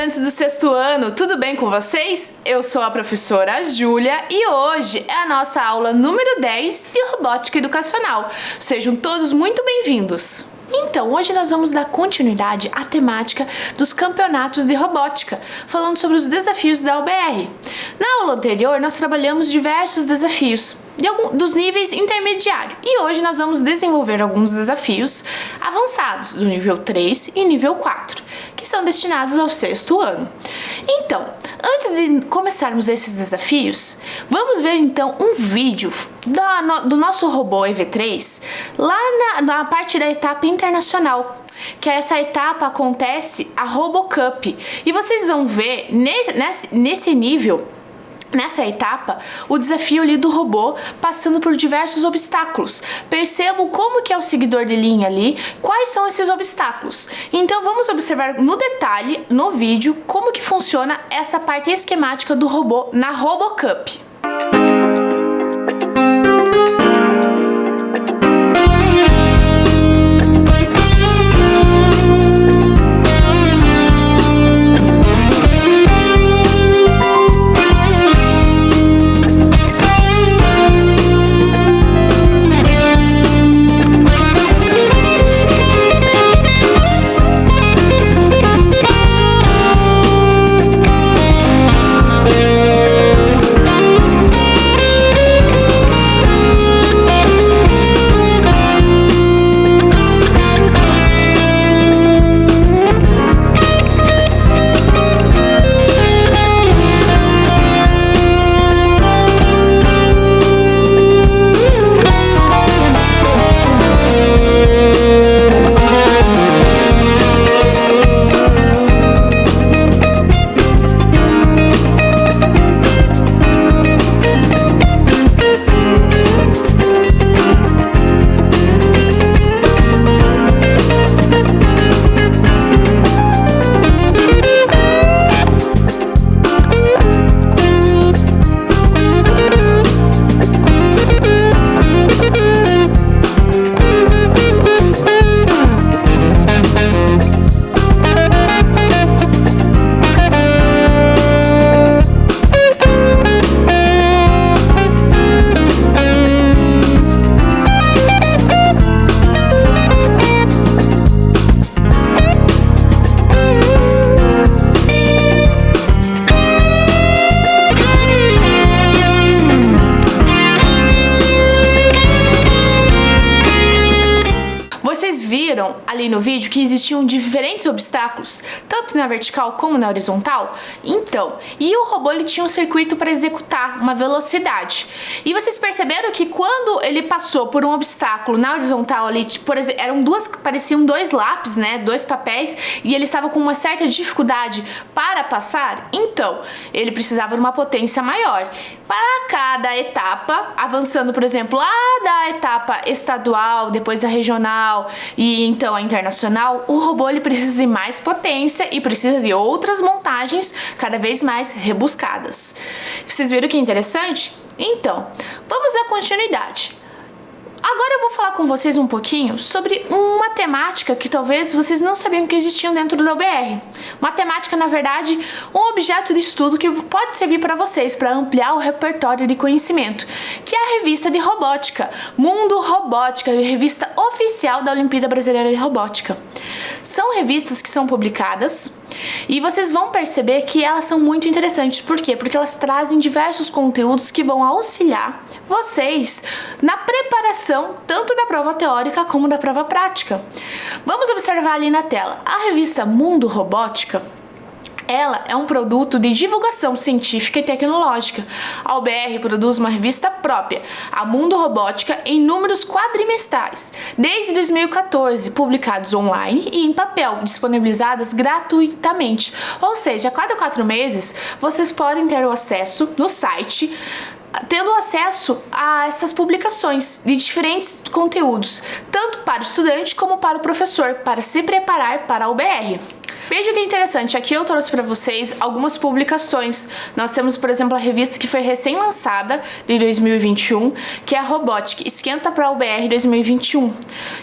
estudantes do sexto ano, tudo bem com vocês? Eu sou a professora Júlia e hoje é a nossa aula número 10 de Robótica Educacional. Sejam todos muito bem-vindos! Então, hoje nós vamos dar continuidade à temática dos campeonatos de robótica, falando sobre os desafios da UBR. Na aula anterior, nós trabalhamos diversos desafios dos níveis intermediário e hoje nós vamos desenvolver alguns desafios avançados do nível 3 e nível 4, que são destinados ao sexto ano. Então, antes de começarmos esses desafios, vamos ver então um vídeo do nosso robô EV3 lá na parte da etapa internacional, que essa etapa acontece a RoboCup, e vocês vão ver nesse nível, nessa etapa, o desafio ali do robô passando por diversos obstáculos. Percebam como que é o seguidor de linha ali, quais são esses obstáculos. Então vamos observar no detalhe, no vídeo, como que funciona essa parte esquemática do robô na RoboCup. Viram ali no vídeo que existiam diferentes obstáculos, tanto na vertical como na horizontal? Então, e o robô ele tinha um circuito para executar uma velocidade. E vocês perceberam que quando ele passou por um obstáculo na horizontal ali, por exemplo, pareciam dois lápis, né, dois papéis, e ele estava com uma certa dificuldade para passar, então ele precisava de uma potência maior. Para cada etapa, avançando, por exemplo, lá da etapa estadual, depois a regional e então a internacional, o robô ele precisa de mais potência e precisa de outras montagens cada vez mais rebuscadas. Vocês viram que interessante? Então, vamos dar continuidade. Agora eu vou falar com vocês um pouquinho sobre uma temática que talvez vocês não sabiam que existiam dentro da UBR. Uma temática, na verdade, um objeto de estudo que pode servir para vocês, para ampliar o repertório de conhecimento, que é a revista de robótica, Mundo Robótica, a revista oficial da Olimpíada Brasileira de Robótica. São revistas que são publicadas e vocês vão perceber que elas são muito interessantes. Por quê? Porque elas trazem diversos conteúdos que vão auxiliar vocês na preparação tanto da prova teórica como da prova prática. Vamos observar ali na tela. A revista Mundo Robótica, ela é um produto de divulgação científica e tecnológica. A UBR produz uma revista própria, a Mundo Robótica, em números quadrimestrais, desde 2014, publicados online e em papel, disponibilizadas gratuitamente. Ou seja, a cada 4 meses, vocês podem ter o acesso no site, tendo acesso a essas publicações de diferentes conteúdos, tanto para o estudante como para o professor, para se preparar para a UBR. Veja que interessante, aqui eu trouxe para vocês algumas publicações. Nós temos, por exemplo, a revista que foi recém-lançada de 2021, que é a Robótica, Esquenta para a UBR 2021.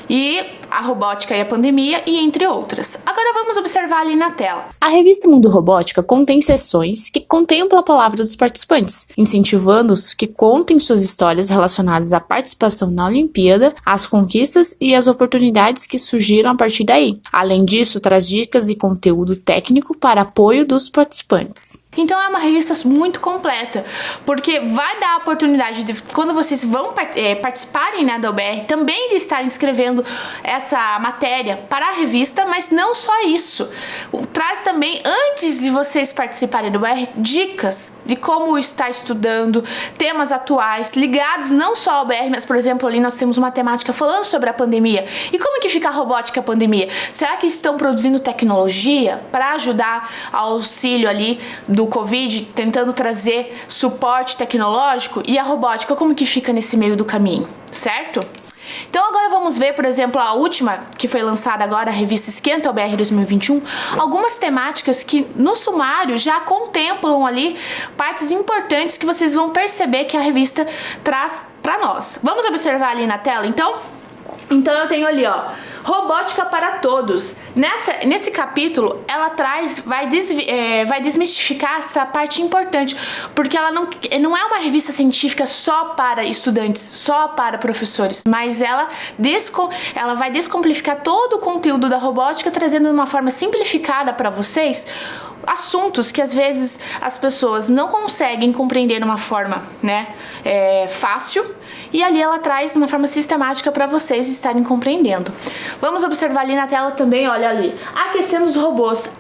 E A Robótica e a Pandemia e entre outras. Agora vamos observar ali na tela. A revista Mundo Robótica contém seções que contemplam a palavra dos participantes, incentivando-os que contem suas histórias relacionadas à participação na Olimpíada, às conquistas e às oportunidades que surgiram a partir daí. Além disso, traz dicas e conteúdo técnico para apoio dos participantes. Então é uma revista muito completa, porque vai dar a oportunidade de, quando vocês vão participarem, né, da OBR, também de estarem escrevendo essa matéria para a revista, mas não só isso. Traz também, antes de vocês participarem da OBR, dicas de como estar estudando, temas atuais, ligados não só ao OBR, mas, por exemplo, ali nós temos uma temática falando sobre a pandemia. E como que fica a robótica e a pandemia? Será que estão produzindo tecnologia para ajudar ao auxílio ali do Covid, tentando trazer suporte tecnológico, e a robótica, como que fica nesse meio do caminho, certo? Então agora vamos ver, por exemplo, a última que foi lançada agora, a revista Esquenta OBR 2021, algumas temáticas que no sumário já contemplam ali partes importantes que vocês vão perceber que a revista traz para nós. Vamos observar ali na tela, então? Então eu tenho ali, ó, Robótica para Todos. Nesse capítulo, ela vai desmistificar essa parte importante, porque ela não é uma revista científica só para estudantes, só para professores, mas ela vai descomplicar todo o conteúdo da robótica, trazendo de uma forma simplificada para vocês assuntos que às vezes as pessoas não conseguem compreender de uma forma, né, fácil, e ali ela traz de uma forma sistemática para vocês estarem compreendendo. Vamos observar ali na tela também, olha ali, Aquecendo os Robôs.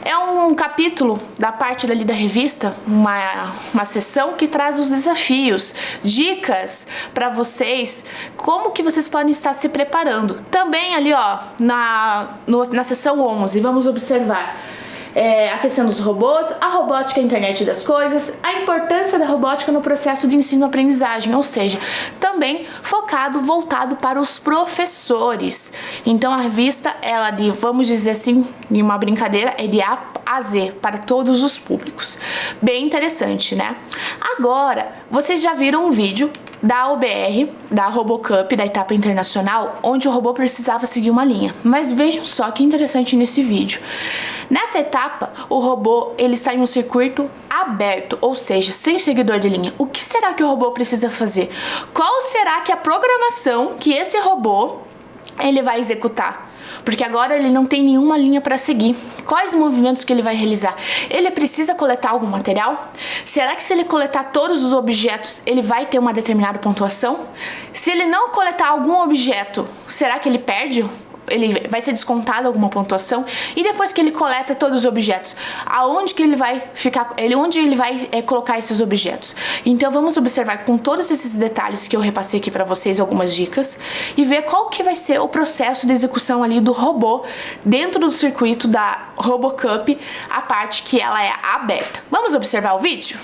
É um capítulo da parte dali da revista, uma seção que traz os desafios, dicas para vocês, como que vocês podem estar se preparando. Também ali, ó, na seção 11, vamos observar Aquecendo os Robôs, a robótica e a internet das coisas, a importância da robótica no processo de ensino-aprendizagem, ou seja, também voltado para os professores. Então a revista, ela vamos dizer assim, em uma brincadeira, é de A a Z, para todos os públicos. Bem interessante, né? Agora, vocês já viram um vídeo da OBR, da RoboCup, da etapa internacional, onde o robô precisava seguir uma linha. Mas vejam só que interessante nesse vídeo. Nessa etapa, o robô ele está em um circuito aberto, ou seja, sem seguidor de linha. O que será que o robô precisa fazer? Qual será que é a programação que esse robô ele vai executar? Porque agora ele não tem nenhuma linha para seguir. Quais movimentos que ele vai realizar? Ele precisa coletar algum material? Será que se ele coletar todos os objetos, ele vai ter uma determinada pontuação? Se ele não coletar algum objeto, será que ele perde? Ele vai ser descontado alguma pontuação? E depois que ele coleta todos os objetos, aonde que ele vai ficar? Onde ele vai colocar esses objetos? Então vamos observar com todos esses detalhes que eu repassei aqui para vocês, algumas dicas, e ver qual que vai ser o processo de execução ali do robô dentro do circuito da RoboCup, a parte que ela é aberta. Vamos observar o vídeo?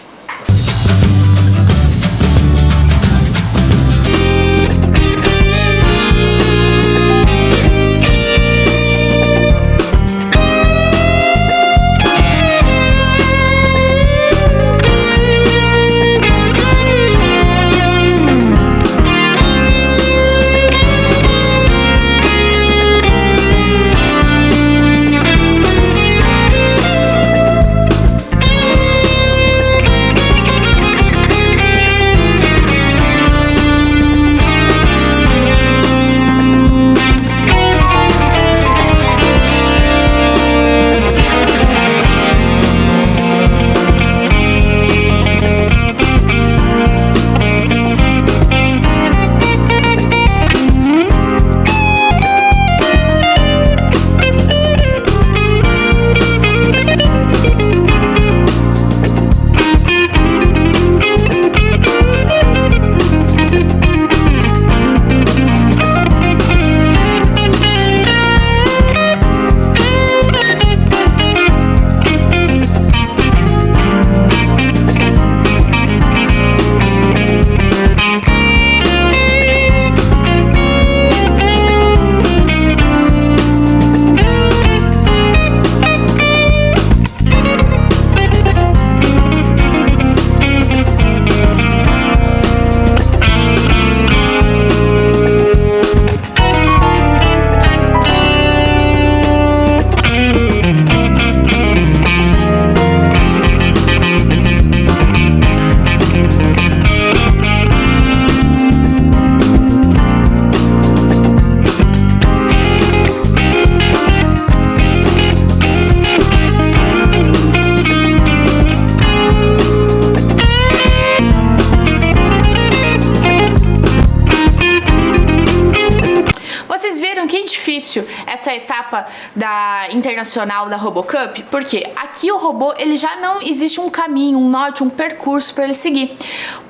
difícil essa etapa da internacional da RoboCup, porque aqui o robô ele já não existe um caminho, um norte, um percurso para ele seguir.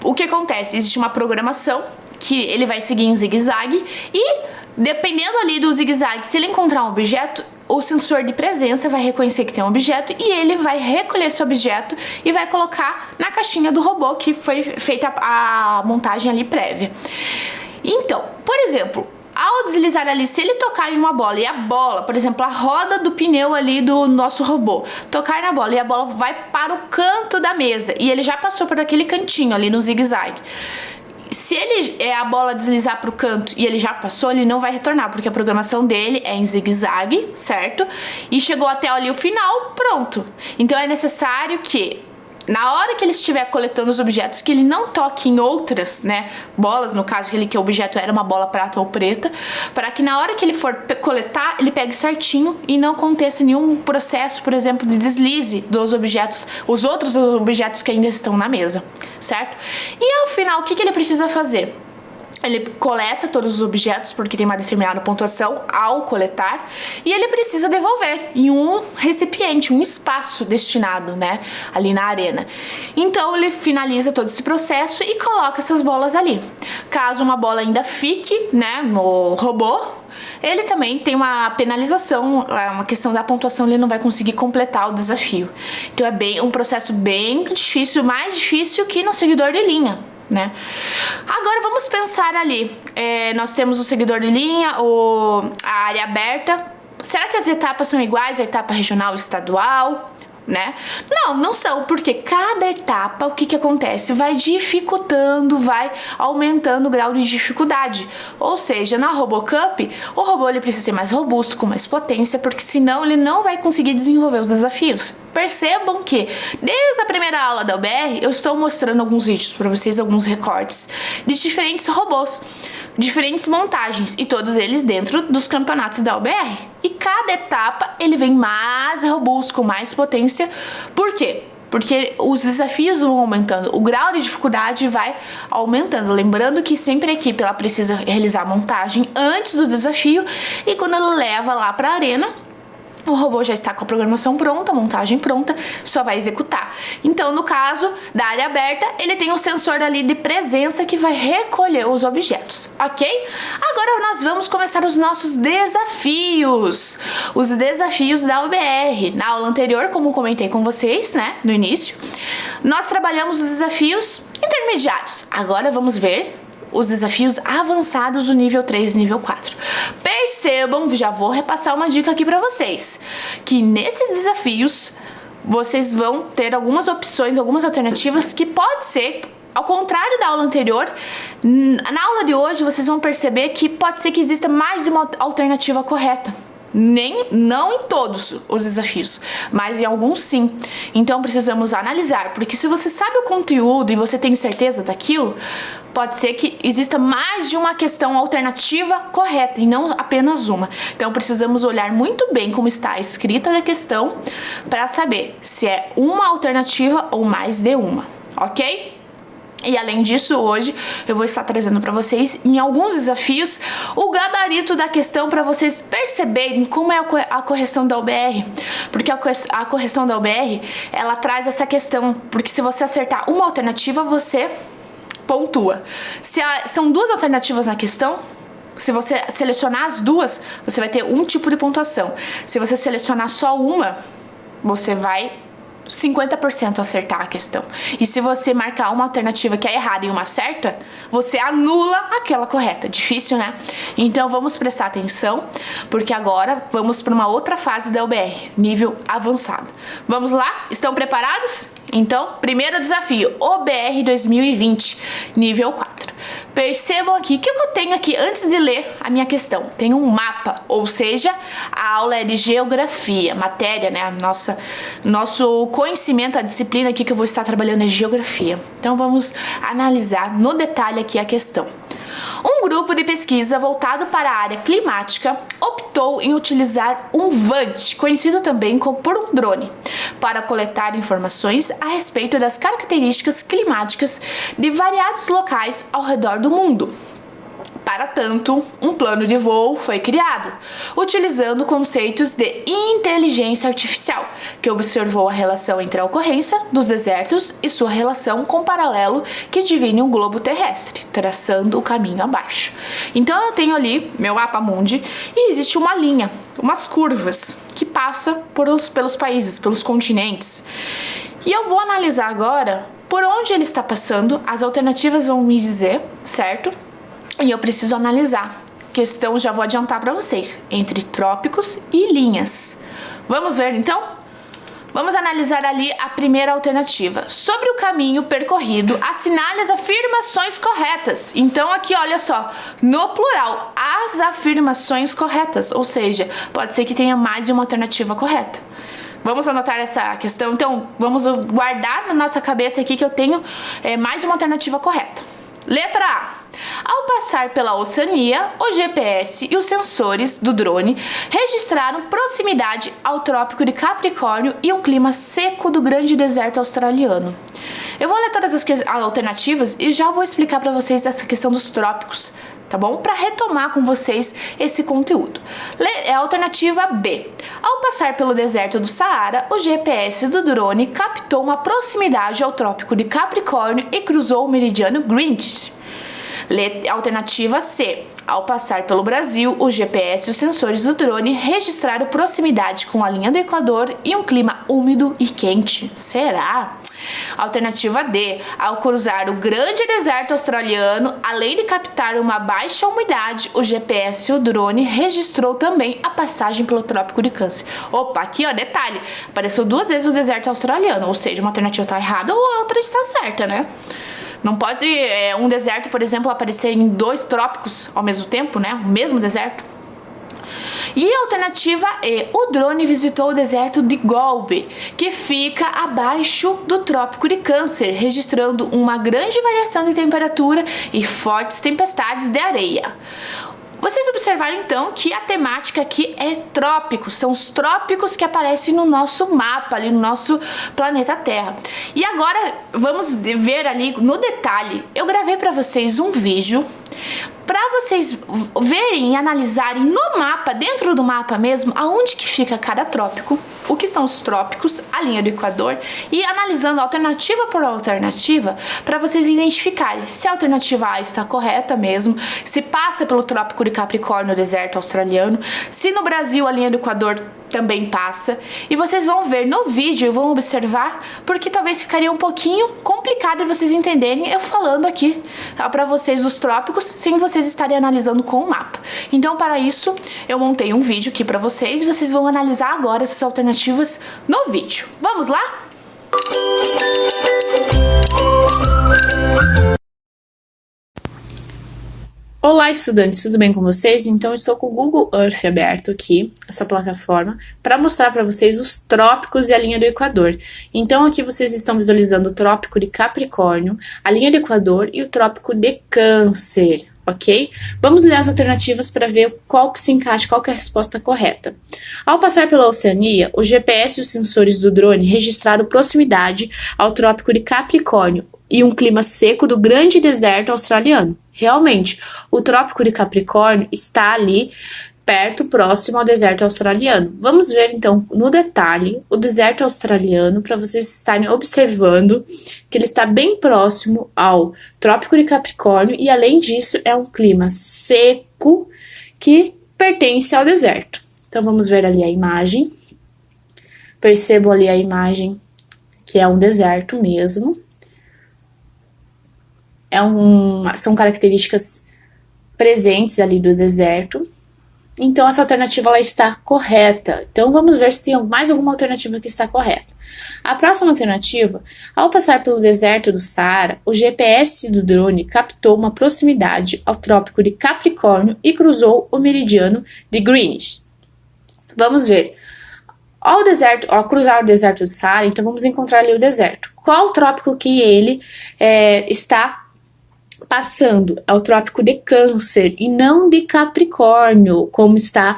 O que acontece? Existe uma programação que ele vai seguir em zigue-zague e dependendo ali do zigue-zague, se ele encontrar um objeto, o sensor de presença vai reconhecer que tem um objeto e ele vai recolher esse objeto e vai colocar na caixinha do robô que foi feita a montagem ali prévia. Então, por exemplo, ao deslizar ali, se ele tocar em uma bola e a bola, por exemplo, a roda do pneu ali do nosso robô, tocar na bola e a bola vai para o canto da mesa e ele já passou por aquele cantinho ali no zigue-zague. Se a bola deslizar para o canto e ele já passou, ele não vai retornar, porque a programação dele é em zigue-zague, certo? E chegou até ali o final, pronto. Então é necessário que, na hora que ele estiver coletando os objetos, que ele não toque em outras, né, bolas, no caso que o objeto era uma bola prata ou preta, para que na hora que ele for coletar, ele pegue certinho e não aconteça nenhum processo, por exemplo, de deslize dos objetos, os outros objetos que ainda estão na mesa, certo? E ao final, o que ele precisa fazer? Ele coleta todos os objetos, porque tem uma determinada pontuação ao coletar, e ele precisa devolver em um recipiente, um espaço destinado, né, ali na arena. Então ele finaliza todo esse processo e coloca essas bolas ali. Caso uma bola ainda fique, né, no robô, ele também tem uma penalização, uma questão da pontuação, ele não vai conseguir completar o desafio. Então é um processo bem difícil, mais difícil que no seguidor de linha, né? Agora vamos pensar ali, nós temos o seguidor de linha, a área aberta. Será que as etapas são iguais, a etapa regional e estadual, né? Não são, porque cada etapa, o que acontece? Vai dificultando, vai aumentando o grau de dificuldade. Ou seja, na RoboCup, o robô ele precisa ser mais robusto, com mais potência, porque senão ele não vai conseguir desenvolver os desafios. Percebam que, desde a primeira aula da UBR, eu estou mostrando alguns vídeos para vocês, alguns recortes de diferentes robôs, diferentes montagens, e todos eles dentro dos campeonatos da UBR. E cada etapa ele vem mais robusto, com mais potência. Por quê? Porque os desafios vão aumentando, o grau de dificuldade vai aumentando. Lembrando que sempre a equipe ela precisa realizar a montagem antes do desafio, e quando ela leva lá para a arena, o robô já está com a programação pronta, a montagem pronta, só vai executar. Então, no caso da área aberta, ele tem um sensor ali de presença que vai recolher os objetos, ok? Agora nós vamos começar os nossos desafios. Os desafios da UBR. Na aula anterior, como comentei com vocês, né, no início, nós trabalhamos os desafios intermediários. Agora vamos ver os desafios avançados do nível 3 e nível 4. Percebam, já vou repassar uma dica aqui para vocês, que nesses desafios vocês vão ter algumas opções, algumas alternativas que pode ser, ao contrário da aula anterior, na aula de hoje vocês vão perceber que pode ser que exista mais de uma alternativa correta. Não em todos os desafios, mas em alguns sim. Então precisamos analisar, porque se você sabe o conteúdo e você tem certeza daquilo, pode ser que exista mais de uma questão alternativa correta e não apenas uma. Então precisamos olhar muito bem como está escrita a questão para saber se é uma alternativa ou mais de uma, ok? E além disso, hoje eu vou estar trazendo para vocês, em alguns desafios, o gabarito da questão para vocês perceberem como é a correção da UBR. Porque a correção da UBR, ela traz essa questão, porque se você acertar uma alternativa, você pontua. São duas alternativas na questão, se você selecionar as duas, você vai ter um tipo de pontuação. Se você selecionar só uma, você vai 50% acertar a questão. E se você marcar uma alternativa que é errada e uma certa, você anula aquela correta. Difícil, né? Então vamos prestar atenção, porque agora vamos para uma outra fase da UBR, nível avançado. Vamos lá? Estão preparados? Então, primeiro desafio, OBR 2020, nível 4. Percebam aqui, o que eu tenho aqui antes de ler a minha questão? Tem um mapa, ou seja, a aula é de geografia, matéria, né? Nosso conhecimento, a disciplina aqui que eu vou estar trabalhando é geografia. Então vamos analisar no detalhe aqui a questão. Um grupo de pesquisa voltado para a área climática optou em utilizar um VANT, conhecido também por um drone, para coletar informações a respeito das características climáticas de variados locais ao redor do mundo. Para tanto, um plano de voo foi criado, utilizando conceitos de inteligência artificial, que observou a relação entre a ocorrência dos desertos e sua relação com o paralelo que divide o globo terrestre, traçando o caminho abaixo. Então eu tenho ali meu mapa mundi e existe uma linha, umas curvas, que passa pelos países, pelos continentes. E eu vou analisar agora por onde ele está passando, as alternativas vão me dizer, certo? E eu preciso analisar. Questão, já vou adiantar para vocês, entre trópicos e linhas. Vamos ver então? Vamos analisar ali a primeira alternativa. Sobre o caminho percorrido, assinale as afirmações corretas. Então aqui, olha só, no plural, as afirmações corretas. Ou seja, pode ser que tenha mais de uma alternativa correta. Vamos anotar essa questão? Então, vamos guardar na nossa cabeça aqui que eu tenho mais de uma alternativa correta. Letra A. Ao passar pela Oceania, o GPS e os sensores do drone registraram proximidade ao Trópico de Capricórnio e um clima seco do grande deserto australiano. Eu vou ler todas as alternativas e já vou explicar para vocês essa questão dos trópicos, tá bom? Para retomar com vocês esse conteúdo. É a alternativa B. Ao passar pelo deserto do Saara, o GPS do drone captou uma proximidade ao Trópico de Capricórnio e cruzou o meridiano Greenwich. Alternativa C. Ao passar pelo Brasil, o GPS e os sensores do drone registraram proximidade com a linha do Equador e um clima úmido e quente. Será? Alternativa D. Ao cruzar o grande deserto australiano, além de captar uma baixa umidade, o GPS e o drone registrou também a passagem pelo Trópico de Câncer. Opa, aqui ó, detalhe, apareceu 2 vezes o deserto australiano, ou seja, uma alternativa está errada ou a outra está certa, né? Não pode um deserto, por exemplo, aparecer em 2 trópicos ao mesmo tempo, né? O mesmo deserto. E a alternativa E. O drone visitou o deserto de Gobi, que fica abaixo do Trópico de Câncer, registrando uma grande variação de temperatura e fortes tempestades de areia. Vocês observaram então que a temática aqui é trópicos, são os trópicos que aparecem no nosso mapa, ali no nosso planeta Terra. E agora vamos ver ali no detalhe, eu gravei para vocês um vídeo para vocês verem e analisarem no mapa, dentro do mapa mesmo, aonde que fica cada trópico, o que são os trópicos, a linha do Equador, e analisando alternativa por alternativa, para vocês identificarem se a alternativa A está correta mesmo, se passa pelo Trópico de Capricórnio, o deserto australiano, se no Brasil a linha do Equador também passa, e vocês vão ver no vídeo e vão observar, porque talvez ficaria um pouquinho complicado vocês entenderem eu falando aqui para vocês dos trópicos, sem vocês estarem analisando com o mapa. Então, para isso, eu montei um vídeo aqui para vocês e vocês vão analisar agora essas alternativas no vídeo. Vamos lá? Olá, estudantes, tudo bem com vocês? Então, estou com o Google Earth aberto aqui, essa plataforma, para mostrar para vocês os trópicos e a linha do Equador. Então, aqui vocês estão visualizando o Trópico de Capricórnio, a linha do Equador e o Trópico de Câncer, ok? Vamos ler as alternativas para ver qual que se encaixa, qual que é a resposta correta. Ao passar pela Oceania, o GPS e os sensores do drone registraram proximidade ao Trópico de Capricórnio e um clima seco do grande deserto australiano. Realmente, o Trópico de Capricórnio está ali perto, próximo ao deserto australiano. Vamos ver então no detalhe o deserto australiano para vocês estarem observando que ele está bem próximo ao Trópico de Capricórnio e além disso é um clima seco que pertence ao deserto. Então vamos ver ali a imagem. Percebam ali a imagem que é um deserto mesmo. São características presentes ali do deserto. Então, essa alternativa ela está correta. Então, vamos ver se tem mais alguma alternativa que está correta. A próxima alternativa, ao passar pelo deserto do Saara, o GPS do drone captou uma proximidade ao Trópico de Capricórnio e cruzou o meridiano de Greenwich. Vamos ver. Ao cruzar o deserto do Saara, então vamos encontrar ali o deserto. Qual o trópico que ele está passando? É o Trópico de Câncer e não de Capricórnio, como está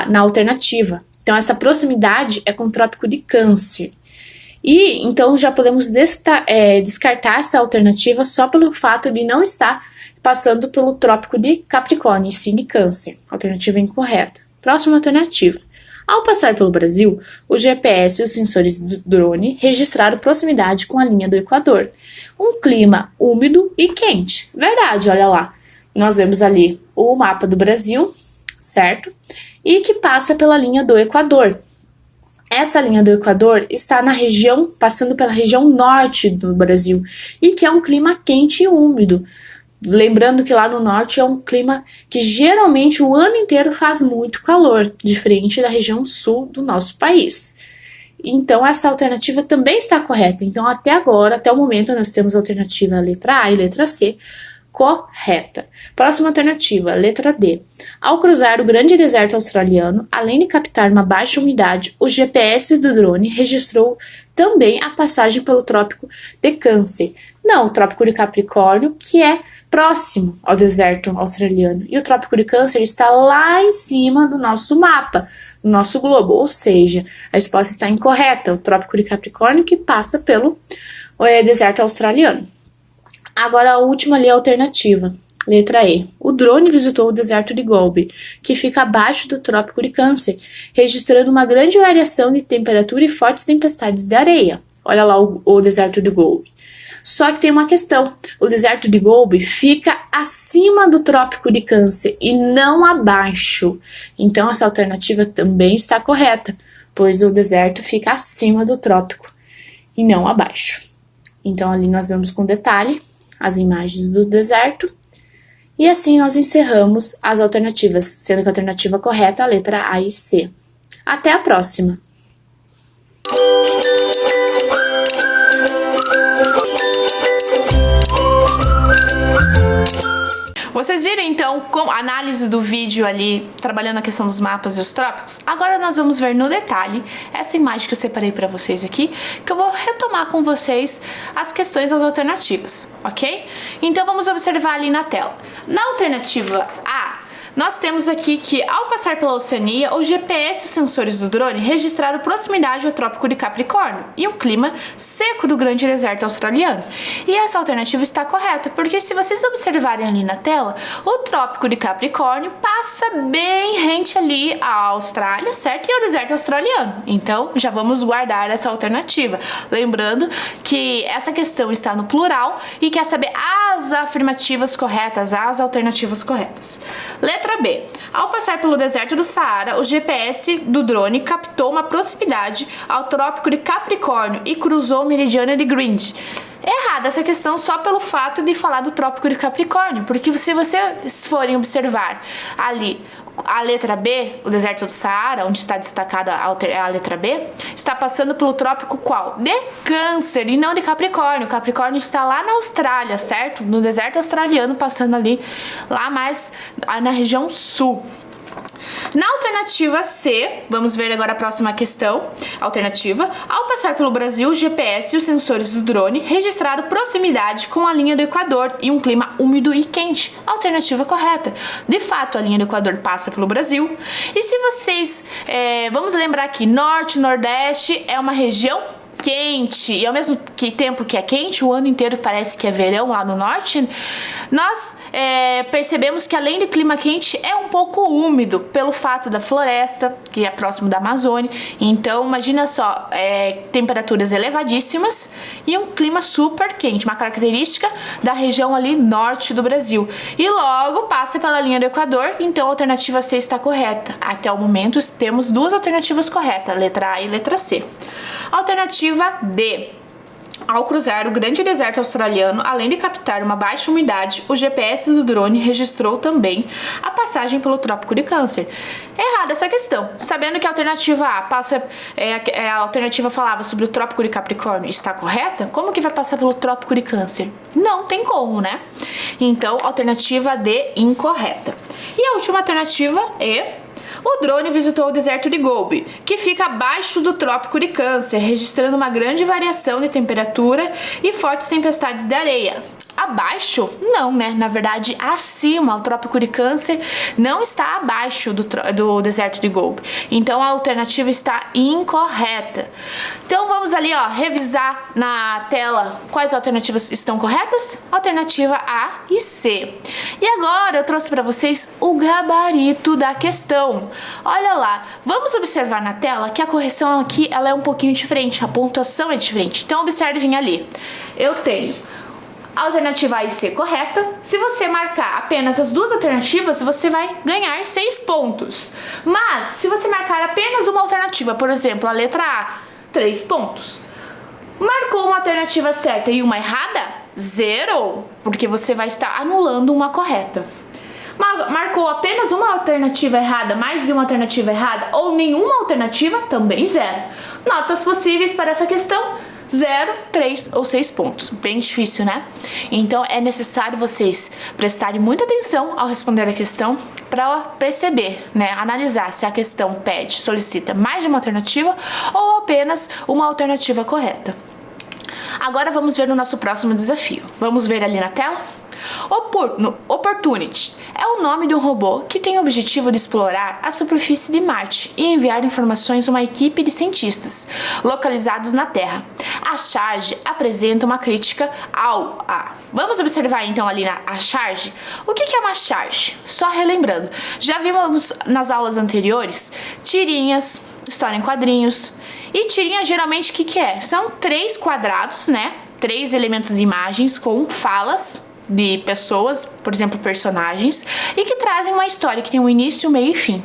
na alternativa. Então, essa proximidade é com o Trópico de Câncer. E, então, já podemos descartar essa alternativa só pelo fato de não estar passando pelo Trópico de Capricórnio e sim de Câncer. Alternativa incorreta. Próxima alternativa. Ao passar pelo Brasil, o GPS e os sensores do drone registraram proximidade com a linha do Equador. Um clima úmido e quente. Verdade, olha lá. Nós vemos ali o mapa do Brasil, certo? E que passa pela linha do Equador. Essa linha do Equador está na região, passando pela região norte do Brasil, e que é um clima quente e úmido. Lembrando que lá no norte é um clima que geralmente o ano inteiro faz muito calor, diferente da região sul do nosso país. Então, essa alternativa também está correta. Então, até agora, até o momento, nós temos a alternativa letra A e letra C correta. Próxima alternativa, letra D. Ao cruzar o grande deserto australiano, além de captar uma baixa umidade, o GPS do drone registrou também a passagem pelo Trópico de Câncer. Não, o Trópico de Capricórnio, que é próximo ao deserto australiano. E o Trópico de Câncer está lá em cima do nosso mapa, do nosso globo. Ou seja, a resposta está incorreta. O Trópico de Capricórnio que passa pelo deserto australiano. Agora a última ali é a alternativa. Letra E. O drone visitou o deserto de Gobi, que fica abaixo do Trópico de Câncer, registrando uma grande variação de temperatura e fortes tempestades de areia. Olha lá o deserto de Gobi. Só que tem uma questão. O deserto de Gobi fica acima do Trópico de Câncer e não abaixo. Então essa alternativa também está correta, pois o deserto fica acima do trópico e não abaixo. Então ali nós vemos com detalhe as imagens do deserto. E assim nós encerramos as alternativas, sendo que a alternativa correta é a letra A e C. Até a próxima! Vocês viram então como a análise do vídeo ali, trabalhando a questão dos mapas e os trópicos? Agora nós vamos ver no detalhe essa imagem que eu separei para vocês aqui, que eu vou retomar com vocês as questões das alternativas, ok? Então vamos observar ali na tela. Na alternativa A, nós temos aqui que, ao passar pela Oceania, o GPS e os sensores do drone registraram proximidade ao Trópico de Capricórnio e um clima seco do grande deserto australiano. E essa alternativa está correta, porque se vocês observarem ali na tela, o Trópico de Capricórnio passa bem rente ali à Austrália, certo? E ao deserto australiano. Então, já vamos guardar essa alternativa. Lembrando que essa questão está no plural e quer saber as afirmativas corretas, as alternativas corretas. Letra B. Ao passar pelo deserto do Saara, o GPS do drone captou uma proximidade ao Trópico de Capricórnio e cruzou o meridiano de Greenwich. Errada essa questão só pelo fato de falar do Trópico de Capricórnio, porque se vocês forem observar ali a letra B, o deserto do Saara, onde está destacada a letra B, está passando pelo trópico qual? De Câncer e não de Capricórnio. Capricórnio está lá na Austrália, certo? No deserto australiano, passando ali, lá mais na região sul. Na alternativa C, vamos ver agora a próxima questão. Alternativa: ao passar pelo Brasil, o GPS e os sensores do drone registraram proximidade com a linha do Equador e um clima úmido e quente. Alternativa correta. De fato, a linha do Equador passa pelo Brasil. E se vocês, vamos lembrar que Norte e Nordeste é uma região quente, e ao mesmo tempo que é quente, o ano inteiro parece que é verão lá no norte, nós percebemos que além do clima quente, é um pouco úmido, pelo fato da floresta, que é próximo da Amazônia. Então, imagina só, temperaturas elevadíssimas e um clima super quente, uma característica da região ali norte do Brasil. E logo passa pela linha do Equador, então a alternativa C está correta. Até o momento, temos duas alternativas corretas, letra A e letra C. Alternativa D. Ao cruzar o grande deserto australiano, além de captar uma baixa umidade, o GPS do drone registrou também a passagem pelo Trópico de Câncer. Errada essa questão. Sabendo que a alternativa A a alternativa falava sobre o Trópico de Capricórnio, está correta? Como que vai passar pelo Trópico de Câncer? Não tem como, né? Então, alternativa D incorreta. E a última alternativa é: o drone visitou o deserto de Gobi, que fica abaixo do Trópico de Câncer, registrando uma grande variação de temperatura e fortes tempestades de areia. Abaixo? Não, né? Na verdade, acima. O Trópico de Câncer não está abaixo do deserto de Gobi. Então, a alternativa está incorreta. Então, vamos ali, ó, revisar na tela quais alternativas estão corretas. Alternativa A e C. E agora, eu trouxe para vocês o gabarito da questão. Olha lá, vamos observar na tela que a correção aqui, ela é um pouquinho diferente. A pontuação é diferente. Então, observem ali. Eu tenho a alternativa A e C correta. Se você marcar apenas as duas alternativas, você vai ganhar 6 pontos. Mas, se você marcar apenas uma alternativa, por exemplo, a letra A, 3 pontos. Marcou uma alternativa certa e uma errada? 0, porque você vai estar anulando uma correta. Marcou apenas uma alternativa errada, mais de uma alternativa errada, ou nenhuma alternativa? Também 0. Notas possíveis para essa questão: 0, 3 ou 6 pontos. Bem difícil, né? Então, é necessário vocês prestarem muita atenção ao responder a questão para perceber, né? Analisar se a questão solicita mais de uma alternativa ou apenas uma alternativa correta. Agora, vamos ver o nosso próximo desafio. Vamos ver ali na tela? Opportunity é o nome de um robô que tem o objetivo de explorar a superfície de Marte e enviar informações a uma equipe de cientistas localizados na Terra. A charge apresenta uma crítica ao A. Vamos observar então ali a charge. O que é uma charge? Só relembrando, já vimos nas aulas anteriores tirinhas, história em quadrinhos. E tirinha geralmente o que é? São 3 quadrados, né? 3 elementos de imagens com falas de pessoas, por exemplo, personagens, e que trazem uma história que tem um início, meio e fim.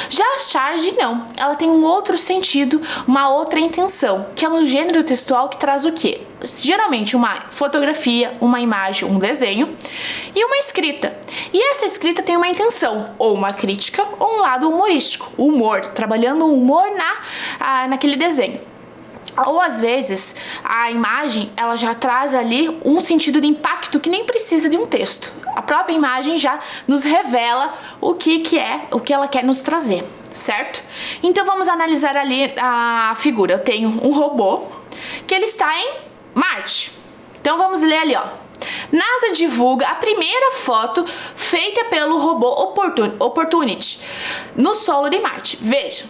Já a charge não, ela tem um outro sentido, uma outra intenção, que é no gênero textual que traz o quê? Geralmente uma fotografia, uma imagem, um desenho e uma escrita. E essa escrita tem uma intenção, ou uma crítica, ou um lado humorístico, humor, trabalhando o humor naquele desenho. Ou às vezes a imagem ela já traz ali um sentido de impacto que nem precisa de um texto. A própria imagem já nos revela o que ela quer nos trazer, certo? Então vamos analisar ali a figura. Eu tenho um robô que ele está em Marte. Então vamos ler ali, ó. NASA divulga a primeira foto feita pelo robô Opportunity no solo de Marte. Veja.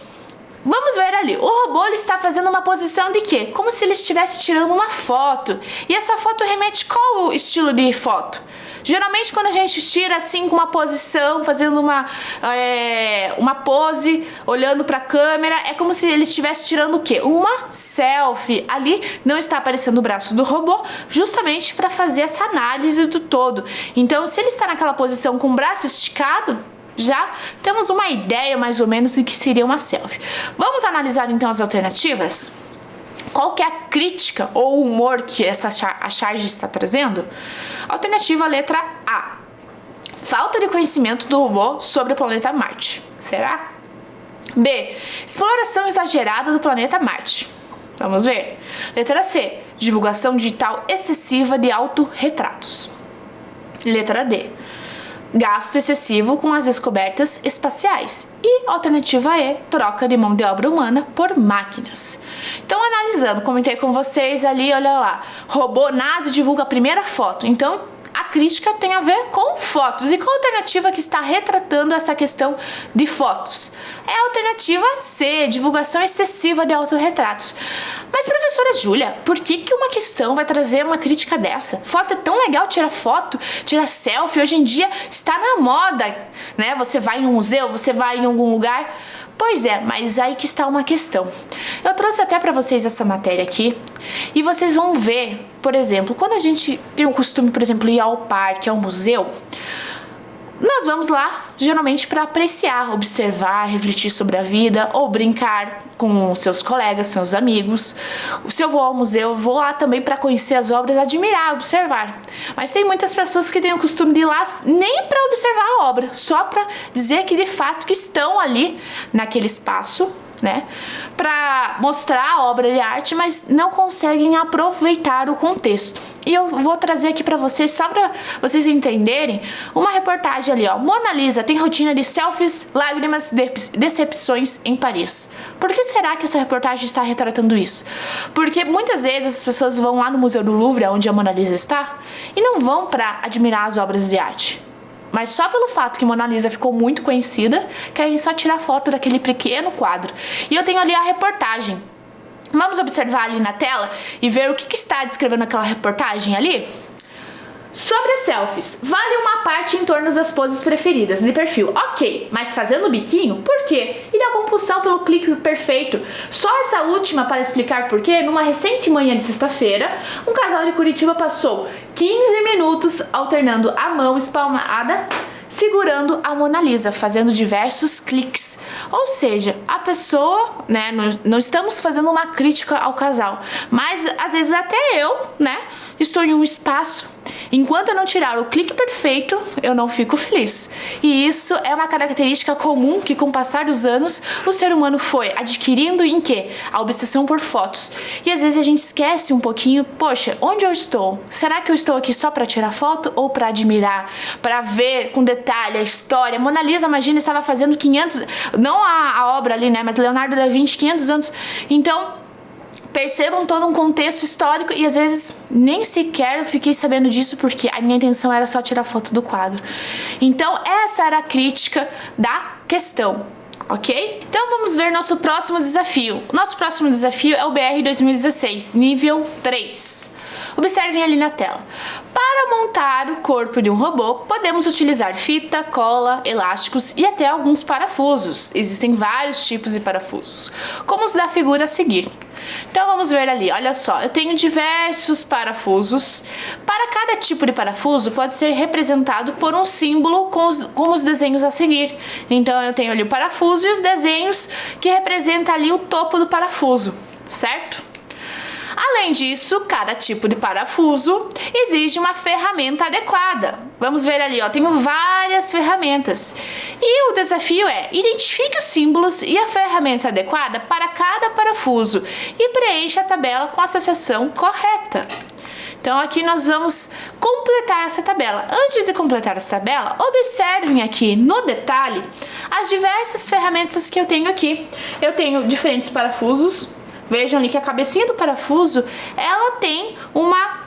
Vamos ver ali, o robô ele está fazendo uma posição de quê? Como se ele estivesse tirando uma foto. E essa foto remete qual o estilo de foto? Geralmente quando a gente tira assim com uma posição, fazendo uma pose, olhando para a câmera, é como se ele estivesse tirando o quê? Uma selfie. Ali não está aparecendo o braço do robô, justamente para fazer essa análise do todo. Então, se ele está naquela posição com o braço esticado, já temos uma ideia mais ou menos de que seria uma selfie. Vamos analisar então as alternativas? Qual que é a crítica ou o humor que a charge está trazendo? Alternativa letra A. Falta de conhecimento do robô sobre o planeta Marte. Será? B. Exploração exagerada do planeta Marte. Vamos ver. Letra C. Divulgação digital excessiva de autorretratos. Letra D. Gasto excessivo com as descobertas espaciais. E alternativa E, troca de mão de obra humana por máquinas. Então, analisando, comentei com vocês ali, olha lá, robô NASA divulga a primeira foto. Então, a crítica tem a ver com fotos. E qual a alternativa que está retratando essa questão de fotos? É a alternativa C, divulgação excessiva de autorretratos. Mas, professora Júlia, por que uma questão vai trazer uma crítica dessa? Foto é tão legal, tirar foto, tirar selfie. Hoje em dia está na moda, né? Você vai em um museu, você vai em algum lugar. Pois é, mas aí que está uma questão. Eu trouxe até para vocês essa matéria aqui e vocês vão ver, por exemplo, quando a gente tem o costume, por exemplo, ir ao parque, ao museu, nós vamos lá, geralmente, para apreciar, observar, refletir sobre a vida ou brincar com seus colegas, seus amigos. Se eu vou ao museu, eu vou lá também para conhecer as obras, admirar, observar. Mas tem muitas pessoas que têm o costume de ir lá nem para observar a obra, só para dizer que de fato que estão ali naquele espaço, né, para mostrar a obra de arte, mas não conseguem aproveitar o contexto. e eu vou trazer aqui pra vocês, só pra vocês entenderem, uma reportagem ali, ó. Mona Lisa tem rotina de selfies, lágrimas, decepções em Paris. Por que será que essa reportagem está retratando isso? Porque muitas vezes as pessoas vão lá no Museu do Louvre, onde a Mona Lisa está, e não vão pra admirar as obras de arte. Mas só pelo fato que Mona Lisa ficou muito conhecida, querem só tirar foto daquele pequeno quadro. E eu tenho ali a reportagem. Vamos observar ali na tela e ver o que está descrevendo aquela reportagem ali? Sobre as selfies, vale uma parte em torno das poses preferidas de perfil. Ok, mas fazendo biquinho? Por quê? E da compulsão pelo clique perfeito. Só essa última para explicar por quê. Numa recente manhã de sexta-feira, um casal de Curitiba passou 15 minutos alternando a mão espalmada, segurando a Mona Lisa, fazendo diversos cliques. Ou seja, a pessoa, né, não estamos fazendo uma crítica ao casal, mas às vezes até eu, né, estou em um espaço, enquanto eu não tirar o clique perfeito, eu não fico feliz. E isso é uma característica comum que, com o passar dos anos, o ser humano foi adquirindo em quê? A obsessão por fotos. E às vezes a gente esquece um pouquinho, poxa, onde eu estou? Será que eu estou aqui só para tirar foto ou para admirar, para ver com detalhe a história? Mona Lisa, imagina, estava fazendo 500, não a obra ali, né, mas Leonardo da Vinci, 500 anos. Então, percebam todo um contexto histórico e às vezes nem sequer eu fiquei sabendo disso porque a minha intenção era só tirar foto do quadro. Então essa era a crítica da questão, ok? Então vamos ver nosso próximo desafio. Nosso próximo desafio é o BR 2016, nível 3. Observem ali na tela. Para montar o corpo de um robô, podemos utilizar fita, cola, elásticos e até alguns parafusos. Existem vários tipos de parafusos, como os da figura a seguir. Então vamos ver ali, olha só, eu tenho diversos parafusos. Para cada tipo de parafuso pode ser representado por um símbolo com os desenhos a seguir. Então eu tenho ali o parafuso e os desenhos que representam ali o topo do parafuso, certo? Além disso, cada tipo de parafuso exige uma ferramenta adequada. Vamos ver ali, ó, tenho várias ferramentas. E o desafio é, identifique os símbolos e a ferramenta adequada para cada parafuso e preencha a tabela com a associação correta. Então aqui nós vamos completar essa tabela. Antes de completar essa tabela, observem aqui no detalhe as diversas ferramentas que eu tenho aqui. Eu tenho diferentes parafusos. Vejam ali que a cabecinha do parafuso, ela tem uma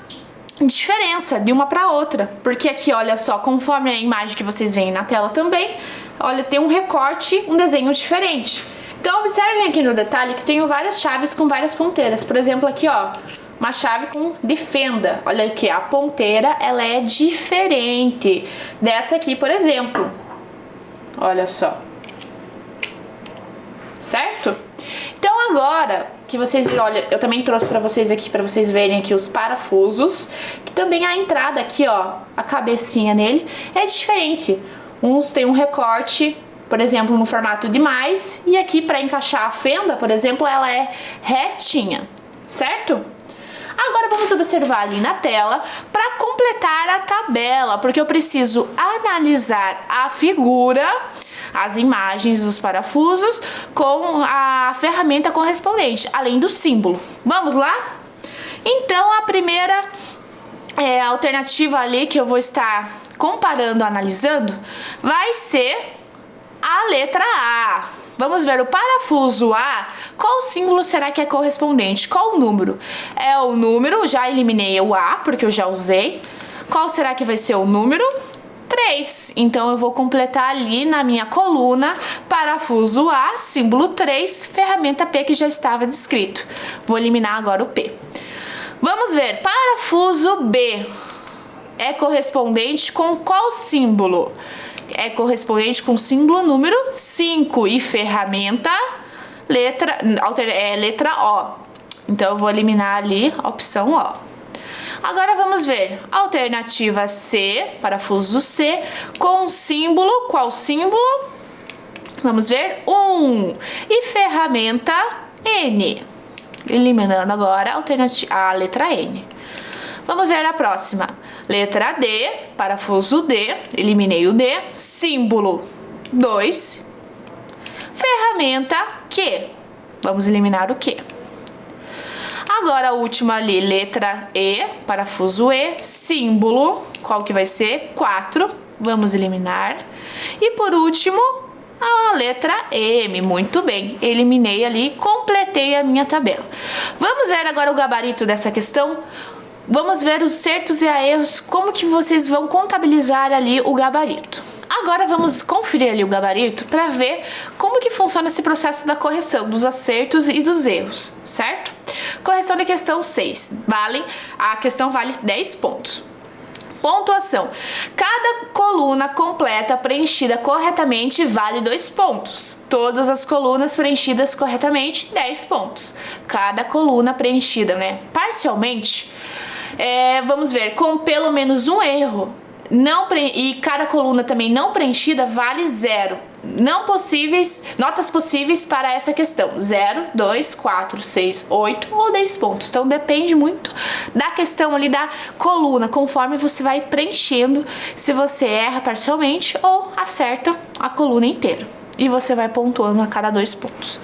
diferença de uma para outra. Porque aqui, olha só, conforme a imagem que vocês veem na tela também, olha, tem um recorte, um desenho diferente. Então, observem aqui no detalhe que tenho várias chaves com várias ponteiras. Por exemplo, aqui, ó, uma chave de fenda. Olha aqui, a ponteira, ela é diferente dessa aqui, por exemplo. Olha só. Certo? Então agora que vocês viram, olha, eu também trouxe pra vocês aqui, pra vocês verem aqui os parafusos, que também a entrada aqui, ó, a cabecinha nele é diferente. Uns tem um recorte, por exemplo, no formato de mais, e aqui pra encaixar a fenda, por exemplo, ela é retinha, certo? Agora vamos observar ali na tela para completar a tabela, porque eu preciso analisar a figura, as imagens dos parafusos com a ferramenta correspondente, além do símbolo. Vamos lá? Então a primeira alternativa ali que eu vou estar comparando, analisando, vai ser a letra A. Vamos ver o parafuso A, qual símbolo será que é correspondente? Qual o número? É o número, já eliminei o A, porque eu já usei. Qual será que vai ser o número? 3. Então eu vou completar ali na minha coluna, parafuso A, símbolo 3, ferramenta P que já estava descrito. Vou eliminar agora o P. Vamos ver, parafuso B é correspondente com qual símbolo? É correspondente com o símbolo número 5 e ferramenta letra O. Então eu vou eliminar ali a opção O. Agora vamos ver, alternativa C, parafuso C, com símbolo, qual símbolo? Vamos ver, 1 e ferramenta N. Eliminando agora a letra N. Vamos ver a próxima. Letra D, parafuso D, eliminei o D, símbolo 2, ferramenta Q. Vamos eliminar o Q. Agora a última ali, letra E, parafuso E, símbolo, qual que vai ser? 4, vamos eliminar. E por último, a letra M, muito bem, eliminei ali, completei a minha tabela. Vamos ver agora o gabarito dessa questão? Vamos ver os certos e erros, como que vocês vão contabilizar ali o gabarito. Agora vamos conferir ali o gabarito para ver como que funciona esse processo da correção dos acertos e dos erros, certo? Correção da questão 6, a questão vale 10 pontos. Pontuação. Cada coluna completa preenchida corretamente vale 2 pontos. Todas as colunas preenchidas corretamente, 10 pontos. Cada coluna preenchida, parcialmente, vamos ver, com pelo menos um erro, e cada coluna também não preenchida vale 0. Notas possíveis para essa questão: 0, 2, 4, 6, 8 ou 10 pontos. Então depende muito da questão ali da coluna, conforme você vai preenchendo, se você erra parcialmente ou acerta a coluna inteira. E você vai pontuando a cada 2 pontos.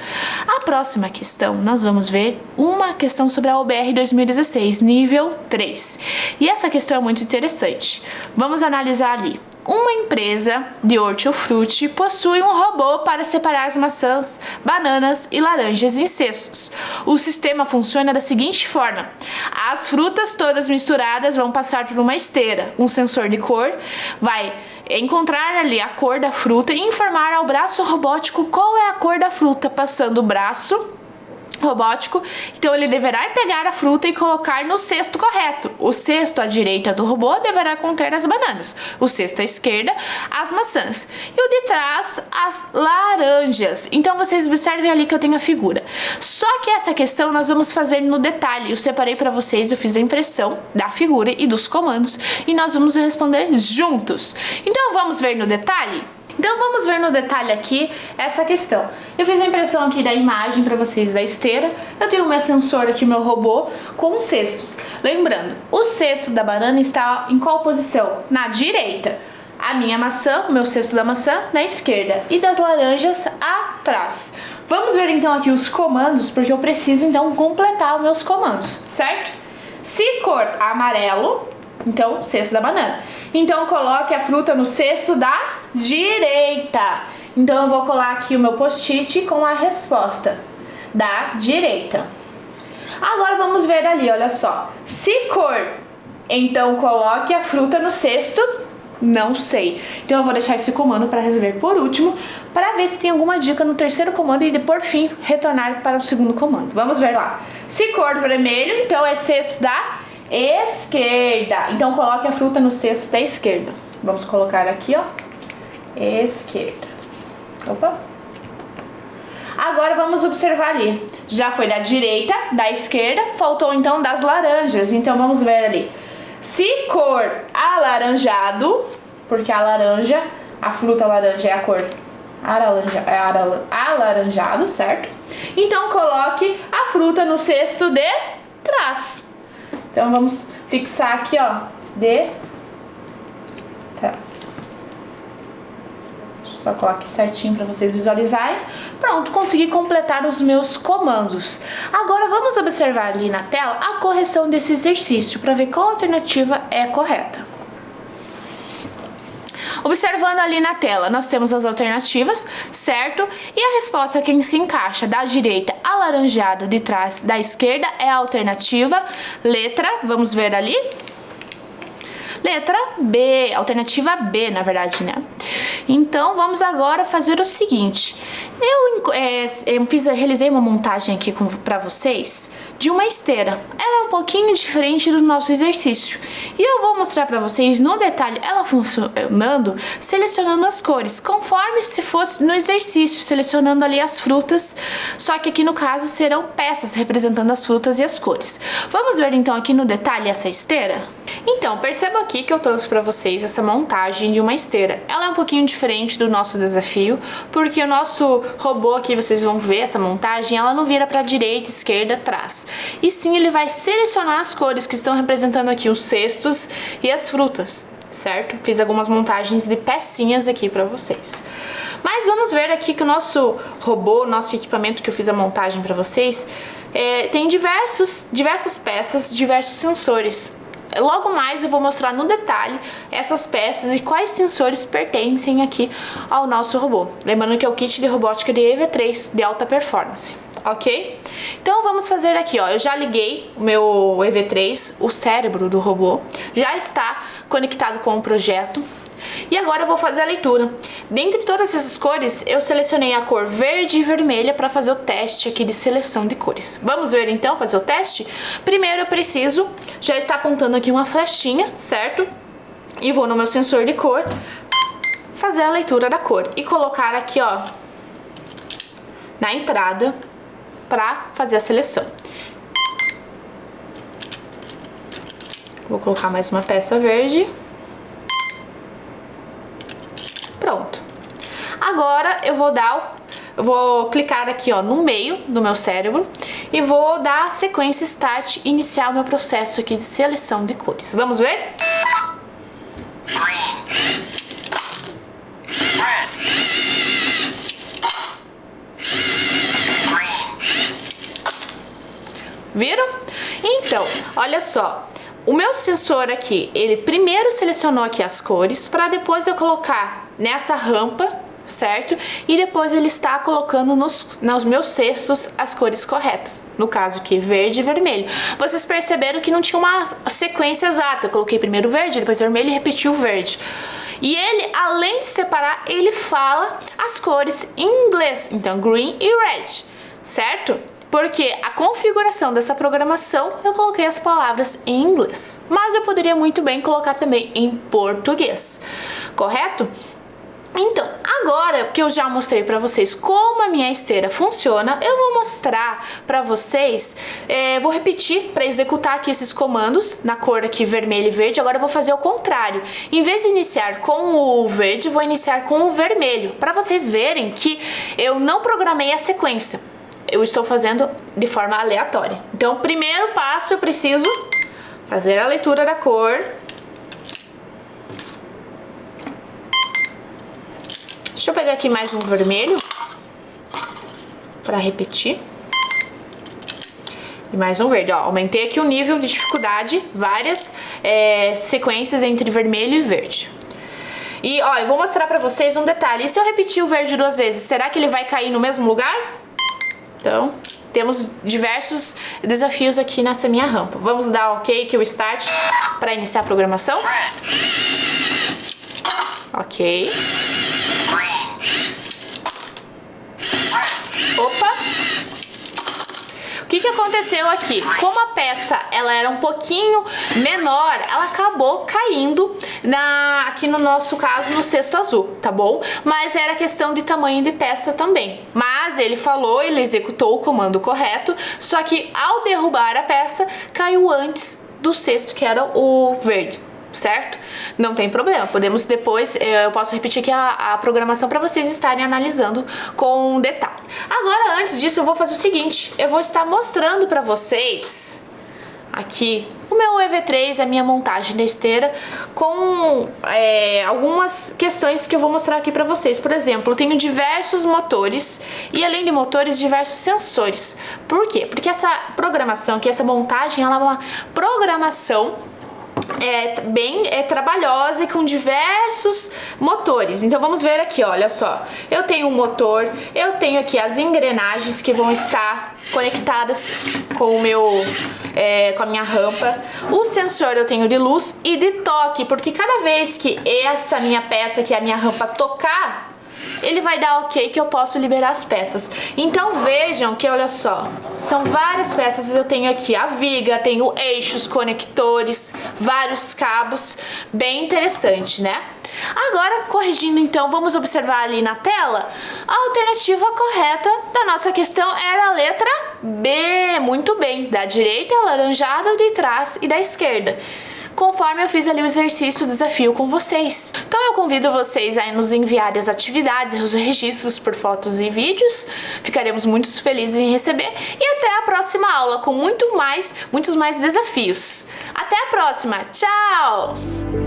A próxima questão, nós vamos ver uma questão sobre a OBR 2016, nível 3. E essa questão é muito interessante. Vamos analisar ali. Uma empresa de hortifruti possui um robô para separar as maçãs, bananas e laranjas em cestos. O sistema funciona da seguinte forma: as frutas todas misturadas vão passar por uma esteira. Um sensor de cor vai encontrar ali a cor da fruta e informar ao braço robótico qual é a cor da fruta, passando o braço robótico, então ele deverá pegar a fruta e colocar no cesto correto. O cesto à direita do robô deverá conter as bananas, o cesto à esquerda as maçãs e o de trás as laranjas. Então vocês observem ali que eu tenho a figura. Só que essa questão nós vamos fazer no detalhe. Eu separei para vocês, eu fiz a impressão da figura e dos comandos e nós vamos responder juntos. Então vamos ver no detalhe? Então vamos ver no detalhe aqui essa questão. Eu fiz a impressão aqui da imagem para vocês da esteira. Eu tenho o meu sensor aqui, meu robô, com os cestos. Lembrando, o cesto da banana está em qual posição? Na direita. A minha maçã, o meu cesto da maçã, na esquerda. E das laranjas atrás. Vamos ver então aqui os comandos, porque eu preciso então completar os meus comandos, certo? Se cor amarelo, então cesto da banana. Então coloque a fruta no cesto da direita. Então eu vou colar aqui o meu post-it com a resposta da direita. Agora vamos ver ali, olha só. Se cor, então coloque a fruta no cesto, não sei. Então eu vou deixar esse comando para resolver por último, para ver se tem alguma dica no terceiro comando e por fim retornar para o segundo comando. Vamos ver lá. Se cor vermelho, então é cesto da esquerda. Então coloque a fruta no cesto da esquerda. Vamos colocar aqui, ó, esquerda. Opa. Agora vamos observar ali. Já foi da direita, da esquerda, faltou então das laranjas. Então vamos ver ali. Se cor alaranjado, porque a laranja, a fruta laranja é a cor alaranjado, certo? Então coloque a fruta no cesto de trás. Então vamos fixar aqui, ó, de trás. Deixa eu só colocar aqui certinho para vocês visualizarem. Pronto, consegui completar os meus comandos. Agora vamos observar ali na tela a correção desse exercício para ver qual alternativa é correta. Observando ali na tela, nós temos as alternativas, certo? E a resposta que se encaixa da direita alaranjado, de trás da esquerda, é a alternativa letra, vamos ver ali? Letra B, alternativa B, na verdade, né? Então, vamos agora fazer o seguinte. Realizei uma montagem aqui para vocês de uma esteira. Ela é um pouquinho diferente do nosso exercício. E eu vou mostrar para vocês no detalhe ela funcionando, selecionando as cores, conforme se fosse no exercício, selecionando ali as frutas. Só que aqui no caso serão peças representando as frutas e as cores. Vamos ver então aqui no detalhe essa esteira? Então, perceba aqui que eu trouxe para vocês essa montagem de uma esteira. Ela é um pouquinho diferente do nosso desafio, porque o nosso robô aqui, vocês vão ver essa montagem, ela não vira para direita, esquerda, atrás. E sim, ele vai selecionar as cores que estão representando aqui os cestos e as frutas, certo? Fiz algumas montagens de pecinhas aqui para vocês. Mas vamos ver aqui que o nosso robô, nosso equipamento que eu fiz a montagem para vocês, tem diversas peças, diversos sensores. Logo mais eu vou mostrar no detalhe essas peças e quais sensores pertencem aqui ao nosso robô. Lembrando que é o kit de robótica de EV3 de alta performance, ok? Então vamos fazer aqui, ó. Eu já liguei o meu EV3, o cérebro do robô, já está conectado com o projeto. E agora eu vou fazer a leitura. Dentre todas essas cores, eu selecionei a cor verde e vermelha para fazer o teste aqui de seleção de cores. Vamos ver então, fazer o teste? Primeiro eu preciso, já está apontando aqui uma flechinha, certo? E vou no meu sensor de cor, fazer a leitura da cor e colocar aqui, ó, na entrada para fazer a seleção. Vou colocar mais uma peça verde. Pronto. Agora eu vou clicar aqui, ó, no meio do meu cérebro e vou dar sequência start, iniciar o meu processo aqui de seleção de cores. Vamos ver? Viram? Então, olha só. O meu sensor aqui, ele primeiro selecionou aqui as cores para depois eu colocar nessa rampa, certo? E depois ele está colocando nos meus cestos as cores corretas. No caso aqui, verde e vermelho. Vocês perceberam que não tinha uma sequência exata. Eu coloquei primeiro verde, depois vermelho e repetiu o verde. E ele, além de separar, ele fala as cores em inglês. Então, green e red, certo? Porque a configuração dessa programação eu coloquei as palavras em inglês, mas eu poderia muito bem colocar também em português, correto? Então, agora que eu já mostrei para vocês como a minha esteira funciona, eu vou mostrar para vocês, vou repetir para executar aqui esses comandos na cor aqui vermelho e verde. Agora eu vou fazer o contrário, em vez de iniciar com o verde, vou iniciar com o vermelho, para vocês verem que eu não programei a sequência. Eu estou fazendo de forma aleatória. Então, o primeiro passo eu preciso fazer a leitura da cor. Deixa eu pegar aqui mais um vermelho para repetir. E mais um verde, ó. Aumentei aqui o nível de dificuldade, várias sequências entre vermelho e verde. E, ó, eu vou mostrar para vocês um detalhe. E se eu repetir o verde 2 vezes, será que ele vai cair no mesmo lugar? Então, temos diversos desafios aqui nessa minha rampa. Vamos dar ok que o start para iniciar a programação. Ok. Opa! O que aconteceu aqui? Como a peça ela era um pouquinho menor, ela acabou caindo aqui no nosso caso no cesto azul, tá bom? Mas era questão de tamanho de peça também. Mas ele executou o comando correto, só que ao derrubar a peça, caiu antes do cesto que era o verde. Certo? Não tem problema, podemos depois, eu posso repetir aqui a programação para vocês estarem analisando com detalhe. Agora, antes disso, eu vou fazer o seguinte, eu vou estar mostrando para vocês aqui o meu EV3, a minha montagem da esteira, com algumas questões que eu vou mostrar aqui para vocês. Por exemplo, eu tenho diversos motores e, além de motores, diversos sensores. Por quê? Porque essa programação aqui, essa montagem, ela é uma programação bem trabalhosa e com diversos motores. Então vamos ver aqui, olha só. Eu tenho um motor, eu tenho aqui as engrenagens que vão estar conectadas com com a minha rampa. O sensor eu tenho de luz e de toque, porque cada vez que essa minha peça, que é a minha rampa, tocar, ele vai dar ok que eu posso liberar as peças. Então vejam que, olha só, são várias peças. Eu tenho aqui a viga, tenho eixos, conectores, vários cabos, bem interessante, né? Agora, corrigindo então, vamos observar ali na tela, a alternativa correta da nossa questão era a letra B, muito bem, da direita alaranjada, de trás e da esquerda, conforme eu fiz ali o exercício, o desafio com vocês. Então eu convido vocês a nos enviarem as atividades, os registros por fotos e vídeos. Ficaremos muito felizes em receber. E até a próxima aula com muitos mais desafios. Até a próxima. Tchau!